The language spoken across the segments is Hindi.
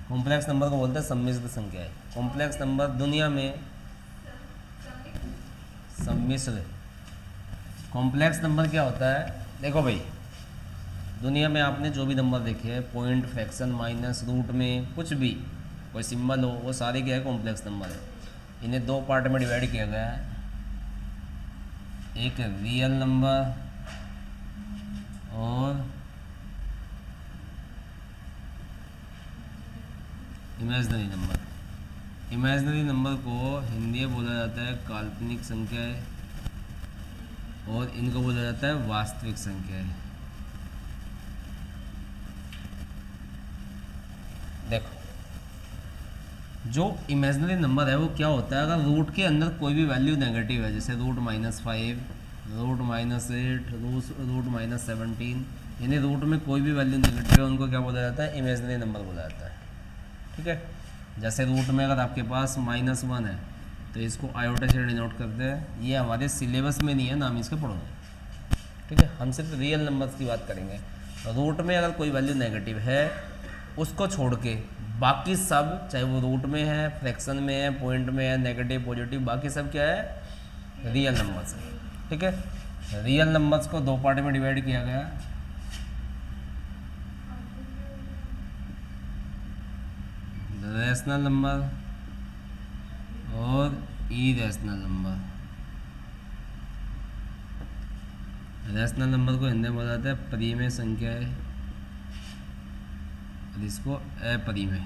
कॉम्प्लेक्स नंबर को बोलते हैं सम्मिश्र संख्या है। कॉम्प्लेक्स नंबर दुनिया में सम्मिश्र कॉम्प्लेक्स नंबर क्या होता है? देखो भाई, दुनिया में आपने जो भी नंबर देखे हैं, पॉइंट, फ्रैक्शन, माइनस, रूट में कुछ भी कोई सिंबल हो, वो सारे क्या है? कॉम्प्लेक्स नंबर है। इन्हें दो पार्ट में डिवाइड किया गया है, एक रियल नंबर और इमेजिनरी नंबर। इमेजिनरी नंबर को हिंदी में बोला जाता है काल्पनिक संख्याएं और इनको बोला जाता है वास्तविक संख्याएं। देखो, जो इमेजिनरी नंबर है वो क्या होता है? अगर रूट के अंदर कोई भी वैल्यू नेगेटिव है, जैसे रूट -5, रूट -8, रूट -17, यानी रूट में कोई भी वैल्यू नेगेटिव है, उनको क्या बोला जाता है? इमेजिनरी नंबर बोला जाता है। ठीक है, जैसे रूट में अगर आपके पास -1 है तो इसको आयोटा से डिनोट करते हैं। ये हमारे सिलेबस में नहीं है, नाम इसके पढ़ोगे। ठीक है, हम सिर्फ रियल नंबर्स की बात करेंगे। रूट में अगर कोई वैल्यू नेगेटिव है, उसको छोड़ के बाकी सब, चाहे वो रूट में है, फ्रैक्शन में है, पॉइंट में है, नेगेटिव, पॉजिटिव, बाकी सब क्या है? रियल नंबर्स है। ठीक है, रियल नंबर्स को दो पार्ट में डिवाइड किया गया, रैशनल नंबर और इरेशनल नंबर। रैशनल नंबर को हिंदी में बोला जाता है परिमेय संख्याएं और इसको अपरिमेय।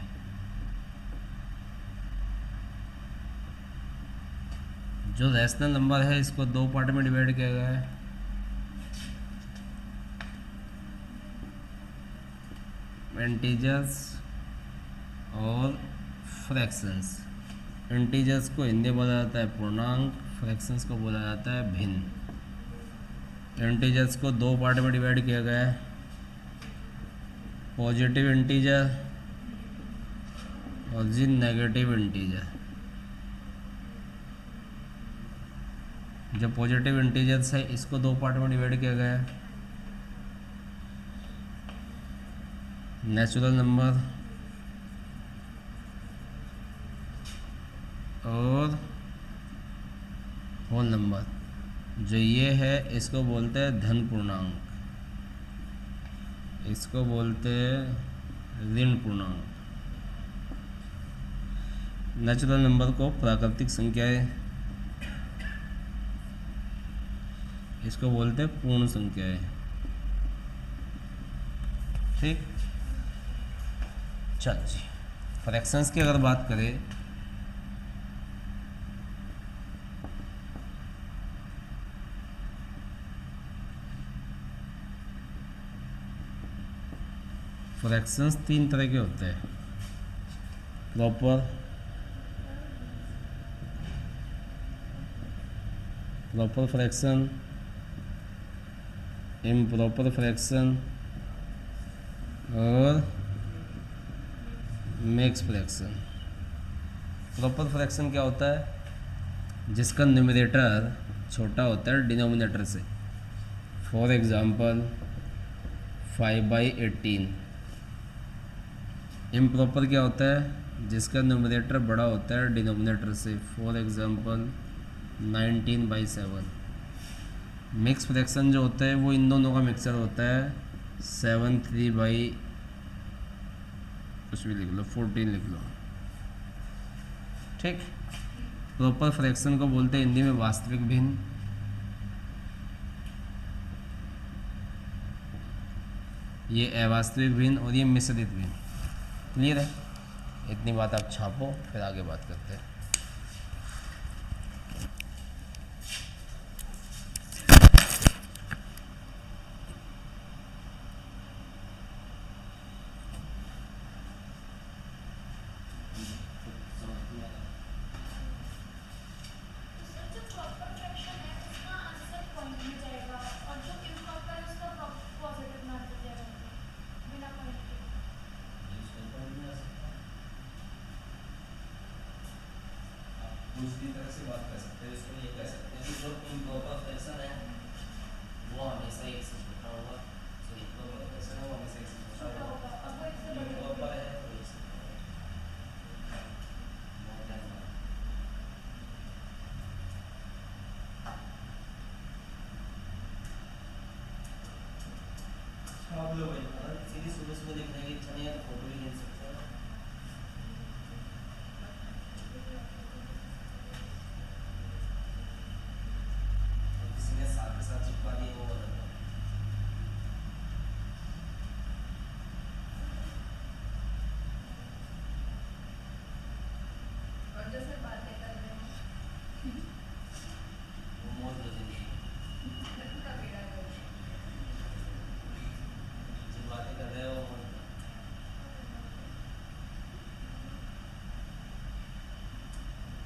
जो रैशनल नंबर है इसको दो पार्ट में डिवाइड किया गया है, इंटीजर्स और फ्रैक्शंस। इंटीजर्स को हिंदी में बोला जाता है पूर्णांक, फ्रैक्शंस को बोला जाता है भिन्न। इंटीजर्स को दो पार्ट में डिवाइड किया गया है, पॉजिटिव इंटीजर और जी नेगेटिव इंटीजर। जो पॉजिटिव इंटीजर्स है इसको दो पार्ट में डिवाइड किया गया है, नेचुरल नंबर और होल नंबर। जो ये है इसको बोलते हैं धन पूर्णांक, इसको बोलते हैं ऋण पूर्णांक। नेचुरल नंबर को प्राकृतिक संख्याएं, इसको बोलते हैं पूर्ण संख्याएं। ठीक, चल जी, फ्रैक्शंस की अगर बात करें, फ्रैक्शंस तीन तरह के होते हैं, प्रॉपर फ्रैक्शन, इम्प्रॉपर फ्रैक्शन और मिक्स फ्रैक्शन। प्रॉपर फ्रैक्शन क्या होता है? जिसका न्यूमरेटर छोटा होता है डिनोमिनेटर से। For example 5/18। इम्प्रॉपर क्या होता है? जिसका न्यूमरेटर बड़ा होता है डिनोमिनेटर से। For example 19/7। मिक्स फ्रैक्शन जो होता है वो इन दोनों का मिक्सचर होता है। 7/3 कुछ भी लिख लो, 14 लिख लो। ठीक, प्रॉपर फ्रैक्शन को बोलते हैं हिंदी में वास्तविक भिन्न। ये अवास्तविक भिन्न और ये मिश्रित भिन्न। क्लियर है? इतनी बात आप छापो, फिर आगे बात करते हैं। दूसरी तरह से बात कर सकते हैं, इसको ये कह सकते हैं कि जो इम्प्रॉपर फ्रैक्शन है वो हमेशा एक से छोटा होगा, जो इम्प्रॉपर फ्रैक्शन है आप लोग सीरीज सुबह सुबह देखने की इच्छा नहीं है तो फोटो भी खींच सकते हैं। किसी ने साथ के साथ चिपका दिया वो बदल दो। और जैसे बातें कर रहे हैं वो मौज बजेगी का बेड़ा कर जो बातें कर रहे हो वो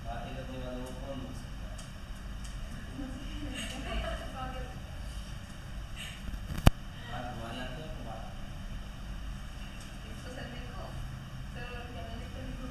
बातें करने वालों को कौन बोल सकता है। बात हमारी आती है आपको बात इसको सर देखो सर और क्या मैंने कभी को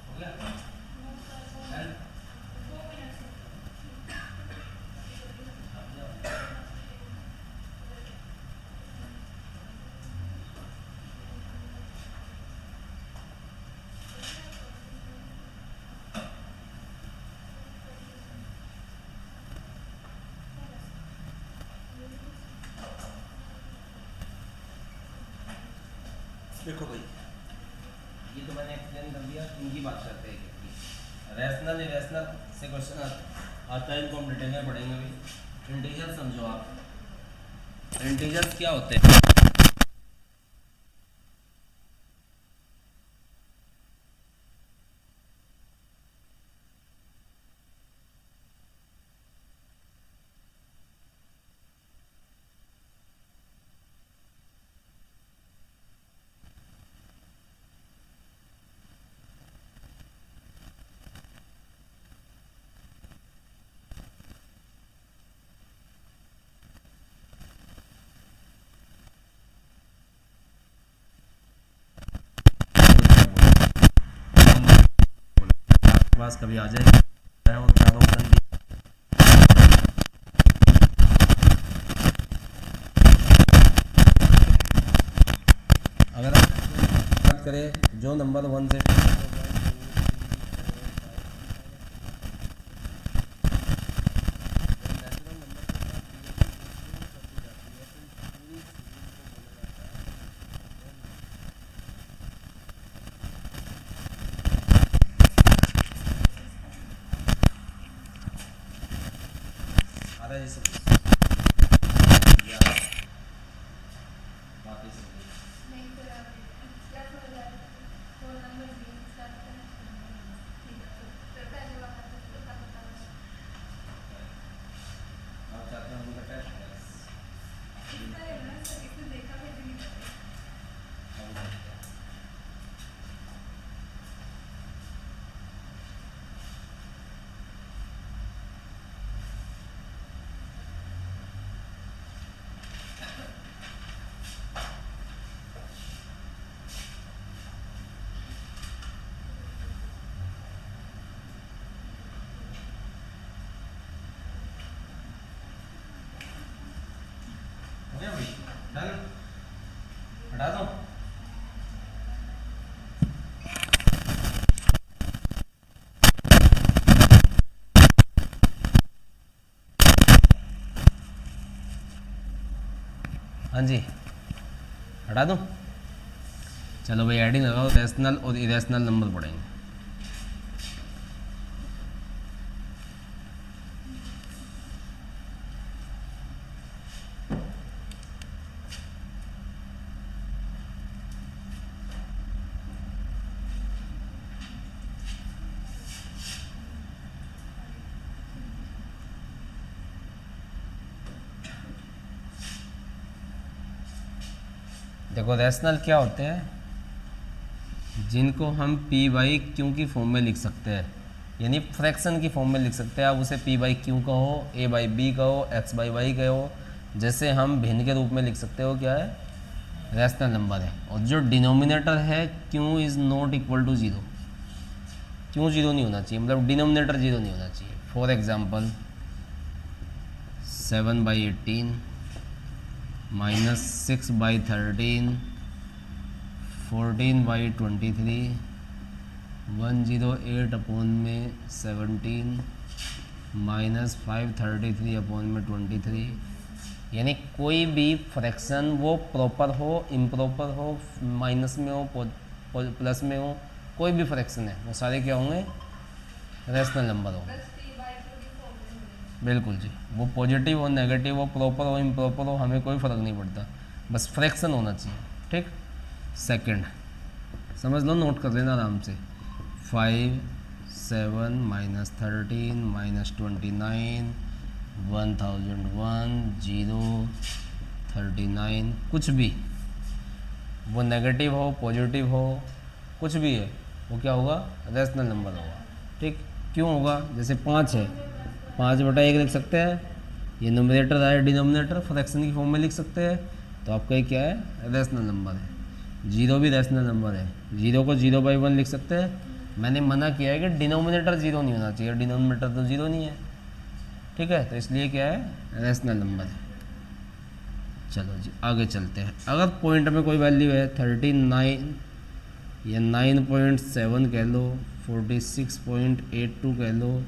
हो गया चल अब जाओ। देखो भाई ये तो मैंने एक्सप्लेन कर दिया। इनकी बात करते हैं रैशनल इरेशनल से क्वेश्चन आता है। इनको हम डिटेल में पढ़ेंगे अभी। इंटीजर समझो आप। इंटीजर्स क्या होते हैं। पास कभी आ जाएगी वो क्या ऑप्शन दी। अगर बात करें जो नंबर 1 से आधा जैसे बाकी सब नहीं फिर आप क्या समझ आया फोन नंबर भी स्टार्ट करें ठीक है फिर पहले वाला तो पता आप चाहते हैं उनका टेस्ट इसका है ना सर इसने देखा भी नहीं भाई डन हटा दो। हाँ जी हटा दूँ चलो भाई एडिंग लगाओ, रैशनल और इरेशनल नंबर पढ़ेंगे। देखो रैशनल क्या होते हैं, जिनको हम पी बाई क्यू की फॉर्म में लिख सकते हैं, यानी फ्रैक्शन की फॉर्म में लिख सकते हैं। आप उसे पी बाई क्यू कहो, ए बाई बी कहो, एक्स बाई वाई कहो, जैसे हम भिन्न के रूप में लिख सकते हो, क्या है, रैशनल नंबर है। और जो डिनोमिनेटर है Q is not equal to zero, क्यों जीरो नहीं होना चाहिए, मतलब डिनोमिनेटर जीरो नहीं होना चाहिए। फॉर एग्जांपल 7/18 माइनस 6/13 14/23 108 अपॉन में 17 माइनस 533 अपॉन में 23। यानी कोई भी फ्रैक्शन वो प्रॉपर हो, इम्प्रॉपर हो, माइनस में हो, प्लस में हो, कोई भी फ्रैक्शन है वो सारे क्या होंगे, रैशनल नंबर होंगे। बस P/2 की फॉर्म में होंगे। बिल्कुल जी, वो पॉजिटिव हो, नेगेटिव हो, प्रॉपर हो, इम्प्रॉपर हो, हमें कोई फ़र्क नहीं पड़ता, बस फ्रैक्शन होना चाहिए। ठीक, सेकंड समझ लो, नोट कर लेना आराम से। 5 7 माइनस 13 माइनस 29 1001 0 39, कुछ भी वो नेगेटिव हो, पॉजिटिव हो, कुछ भी है, वो क्या होगा, रैशनल नंबर होगा। ठीक, क्यों होगा, जैसे 5 है, 5/1 लिख सकते हैं, ये न्यूमरेटर है, डिनोमिनेटर फ्रैक्शन की फॉर्म में लिख सकते हैं, तो आपका ये क्या है, रैशनल नंबर है। 0 भी रैशनल नंबर है, 0 को 0/1 लिख सकते हैं। मैंने मना किया है कि डिनोमिनेटर 0 नहीं होना चाहिए, डिनोमिनेटर तो 0 नहीं है, ठीक है, तो इसलिए क्या है, रैशनल नंबर है। चलो जी आगे चलते हैं। अगर पॉइंट में कोई वैल्यू है 39 या 9.7 कह लो, 46.82 कह लो,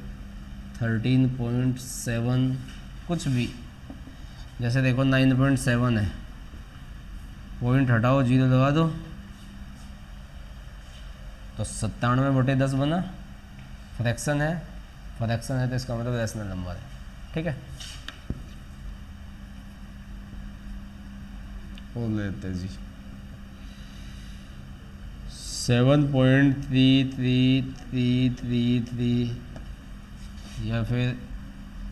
13.7, कुछ भी, जैसे देखो 9.7 है, पॉइंट हटाओ, 0 लगा दो, तो 97/10 बना, फ्रैक्शन है, फ्रैक्शन है तो इसका मतलब रैशनल नंबर है। ठीक है, और लेते हैं जी 7.3333 या फिर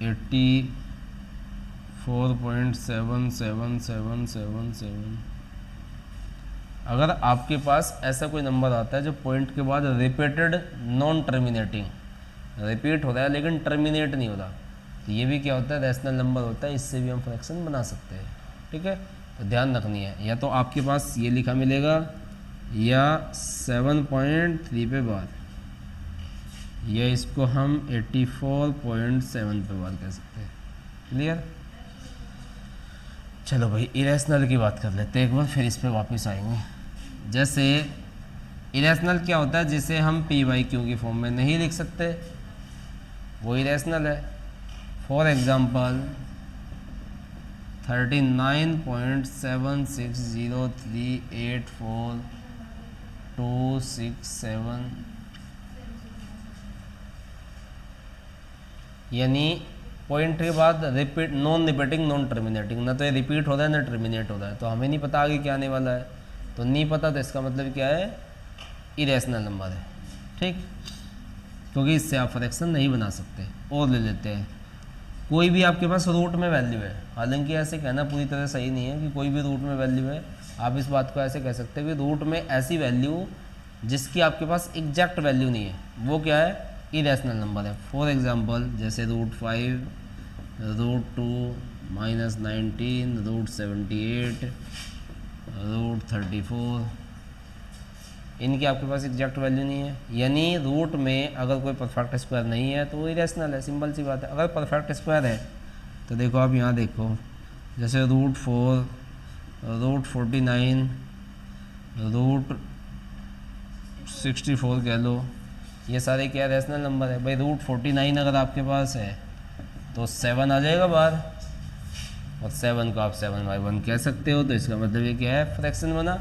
84.77777। अगर आपके पास ऐसा कोई नंबर आता है जो पॉइंट के बाद रिपीटेड नॉन टर्मिनेटिंग, रिपीट हो रहा है लेकिन टर्मिनेट नहीं हो रहा, तो ये भी क्या होता है, रैशनल नंबर होता है, इससे भी हम फ्रैक्शन बना सकते हैं। ठीक है, तो ध्यान रखनी है, या तो आपके पास ये लिखा मिलेगा या 7.3 पे बार, या इसको हम 84.7 पे बार कह सकते हैं। क्लियर, चलो भाई इरेशनल की बात कर लेते हैं एक बार, फिर इस पे वापस आएंगे। जैसे इरेशनल क्या होता है, जिसे हम P/Q की फॉर्म में नहीं लिख सकते, वो इरेशनल है। फॉर एग्जांपल 39.760384,267, यानी पॉइंट के बाद repeat, non repeating non terminating, ना तो ये रिपीट हो रहा है ना टर्मिनेट हो रहा है, तो हमें नहीं पता आगे क्या आने वाला है, तो नहीं पता, तो इसका मतलब क्या है, इरेशनल नंबर है। ठीक, क्योंकि इससे आप फ्रैक्शन नहीं बना सकते। और ले लेते हैं, कोई भी आपके पास रूट में वैल्यू है, हालांकि ऐसे कहना पूरी तरह सही नहीं है कि कोई भी रूट में वैल्यू है, आप इस बात को ऐसे कह सकते हैं कि रूट में ऐसी वैल्यू जिसकी आपके पास एग्जैक्ट वैल्यू नहीं है, वो क्या है, इरेशनल नंबर है। फॉर एग्जांपल जैसे √5, √2, -19, √78, √34, इनकी आपके पास एग्जैक्ट वैल्यू नहीं है, यानी रूट में अगर कोई परफेक्ट स्क्वायर नहीं है तो वो इरेशनल है, सिंपल सी बात है। अगर परफेक्ट स्क्वायर है तो देखो आप यहाँ देखो, जैसे √4, √49, √64 कह लो, ये सारे क्या रैशनल नंबर है। भाई √49 अगर आपके पास है तो 7 आ जाएगा बाहर, और 7 को आप 7/1 कह सकते हो, तो इसका मतलब ये क्या है, फ्रैक्शन बना।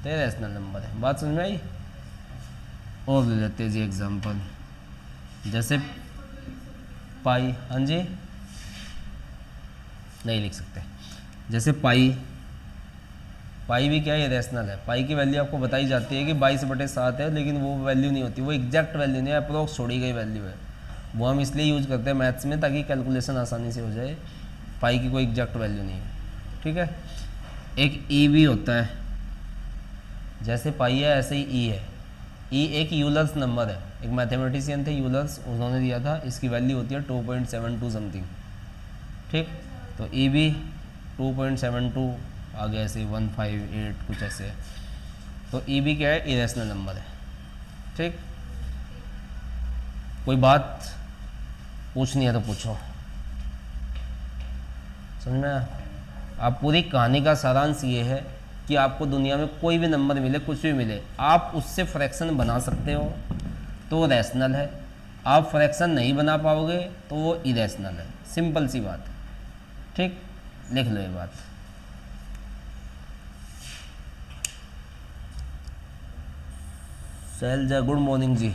तो ये रैशनल नंबर है। बात समझ में आई? और ले लेते हैं जी एग्जांपल, जैसे पाई, हाँ जी नहीं लिख सकते, जैसे पाई, पाई भी क्या है, रैशनल है। पाई की वैल्यू आपको बताई जाती है कि 22/7 है, लेकिन वो वैल्यू नहीं होती, वो एग्जैक्ट वैल्यू नहीं है, अप्रोक्स छोड़ी गई वैल्यू है। वो हम इसलिए यूज़ करते हैं मैथ्स में ताकि कैलकुलेशन आसानी से हो जाए। पाई की कोई एग्जैक्ट वैल्यू नहीं है, ठीक है। एक ई भी होता है, जैसे पाई है ऐसे ही ई है। ई एक यूलर्स नंबर है, एक मैथमेटिशियन थे यूलर्स, उन्होंने दिया था, इसकी वैल्यू होती है 2.72 समथिंग, ठीक। तो ई भी 2.72 आगे ऐसे 158 कुछ ऐसे। तो ई भी क्या है, इरेशनल नंबर है, ठीक। कोई बात पूछनी है तो पूछो, समझ में आया? आप पूरी कहानी का सारांश ये है कि आपको दुनिया में कोई भी नंबर मिले, कुछ भी मिले, आप उससे फ्रैक्शन बना सकते हो तो वो रैशनल है, आप फ्रैक्शन नहीं बना पाओगे तो वो इरेशनल है। सिंपल सी बात है, ठीक। लिख लो ये बात। शैलजा गुड मॉर्निंग जी।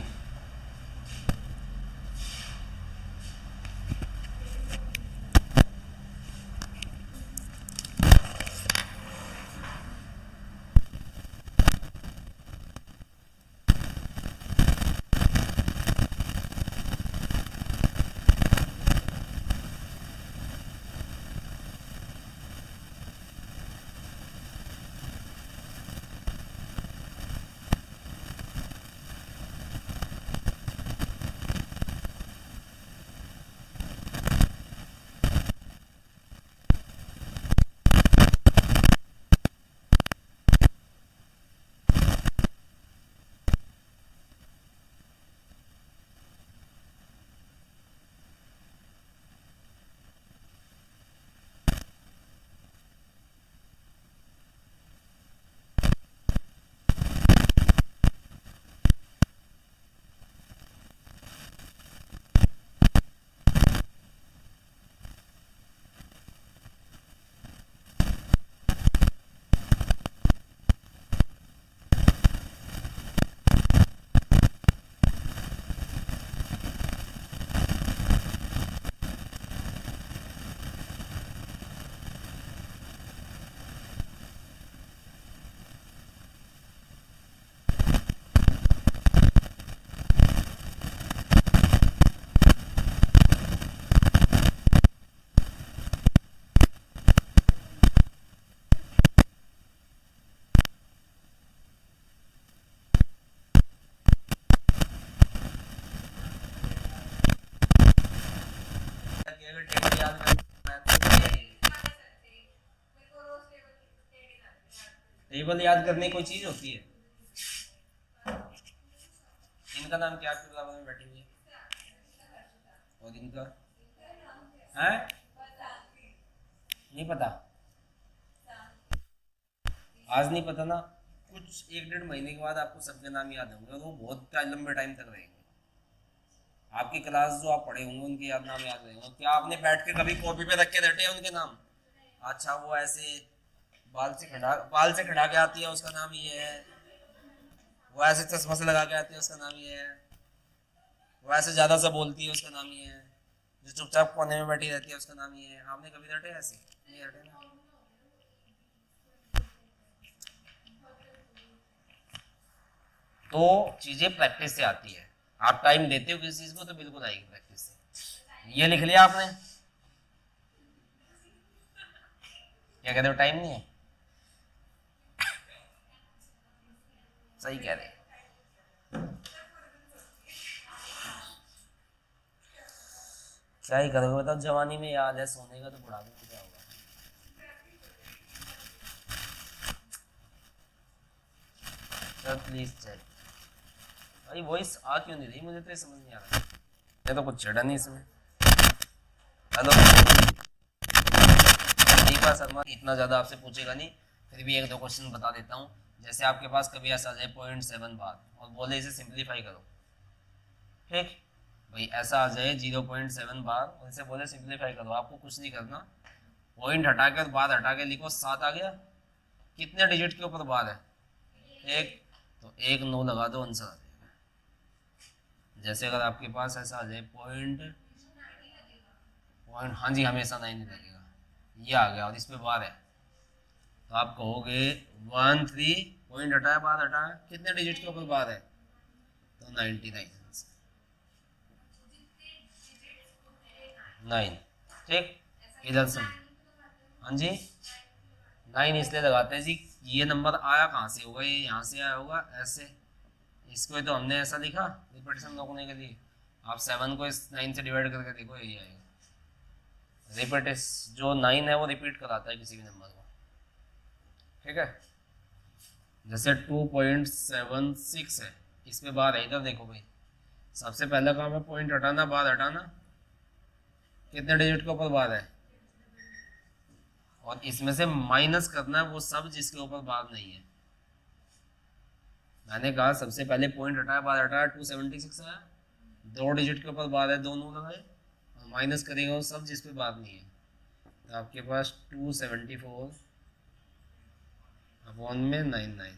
टेबल याद करने की कोई चीज होती है? इनका नाम क्या आपके बराबर में बैठी हुई है? और इनका है? नहीं पता? आज नहीं पता ना, कुछ 1-1.5 महीने के बाद आपको सबके नाम याद होंगे और वो बहुत लंबे टाइम तक रहेंगे। आपकी क्लास जो आप पढ़े होंगे उनके याद नाम याद रहेंगे। क्या आपने बैठ के कभी कॉपी पे रख के रटे हैं उनके नाम? अच्छा, वो ऐसे बाल से खड़ा के आती है उसका नाम ये है, वो ऐसे चश्मा से लगा के आती है उसका नाम ये है, वो ऐसे ज्यादा सा बोलती है उसका नाम ये है, जो चुपचाप कोने में बैठी रहती है उसका नाम ये है। आपने कभी रटे ऐसे? नहीं रटे ना। तो चीजें प्रैक्टिस से आती है। आप टाइम देते हो किसी चीज को तो बिल्कुल आएगी प्रैक्टिस से। ये लिख लिया आपने? क्या कहते हो, टाइम नहीं है? सही कह रहे। क्या ही करोगे बताओ, जवानी में याद है सोने का तो बुढ़ापे में क्या होगा। Sir please check. भाई वॉइस आ क्यों नहीं रही, मुझे तो ये समझ नहीं आ रहा। ये तो कुछ चढ़ा नहीं इसमें। हेलो, एक बार शर्मा इतना ज़्यादा आपसे पूछेगा नहीं, फिर भी 1-2 क्वेश्चन बता देता हूँ। जैसे आपके पास कभी ऐसा आ जाए 0.7 बार और बोले इसे सिंप्लीफाई करो, ठीक भाई, ऐसा आ जाए 0.7 बार और इसे बोले सिंप्लीफाई करो, आपको कुछ नहीं करना, पॉइंट हटा के और बार हटा के लिखो 7 आ गया। कितने डिजिट के ऊपर बार है? एक, तो एक 9 लगा दो, आंसर आ जाएगा। जैसे अगर आपके पास ऐसा आ जाए पॉइंट, हाँ जी हमेशा 9 ही लगेगा, ये आ गया और इस पे बार है, तो आप कहोगे 13 पॉइंट हटाया, बार हटाया, कितने डिजिट के ऊपर बार है, तो 99 9। ठीक, इधर से हाँ जी 9 इसलिए लगाते हैं जी, ये नंबर आया कहाँ से होगा, ये यहाँ से आया होगा ऐसे, इसको तो हमने ऐसा लिखा रिपीटेशन रोकने के लिए, आप 7 को इस 9 से डिवाइड करके देखो यही आएगा। रिपीट जो 9 है वो रिपीट कराता है किसी भी नंबर को, ठीक है। जैसे 2.76 है, इस पे बार है, इधर देखो भाई, सबसे पहला काम है पॉइंट हटाना, बार हटाना, कितने डिजिट के ऊपर बार है, और इसमें से माइनस करना है वो सब जिसके ऊपर बार नहीं है। मैंने कहा सबसे पहले पॉइंट हटाया, बार हटाया, 276 आया, 2 डिजिट के ऊपर बार है, दोनों लगाए, और माइनस करेगा वो सब जिस पे बार नहीं है, तो आपके पास 274 अपॉन में 99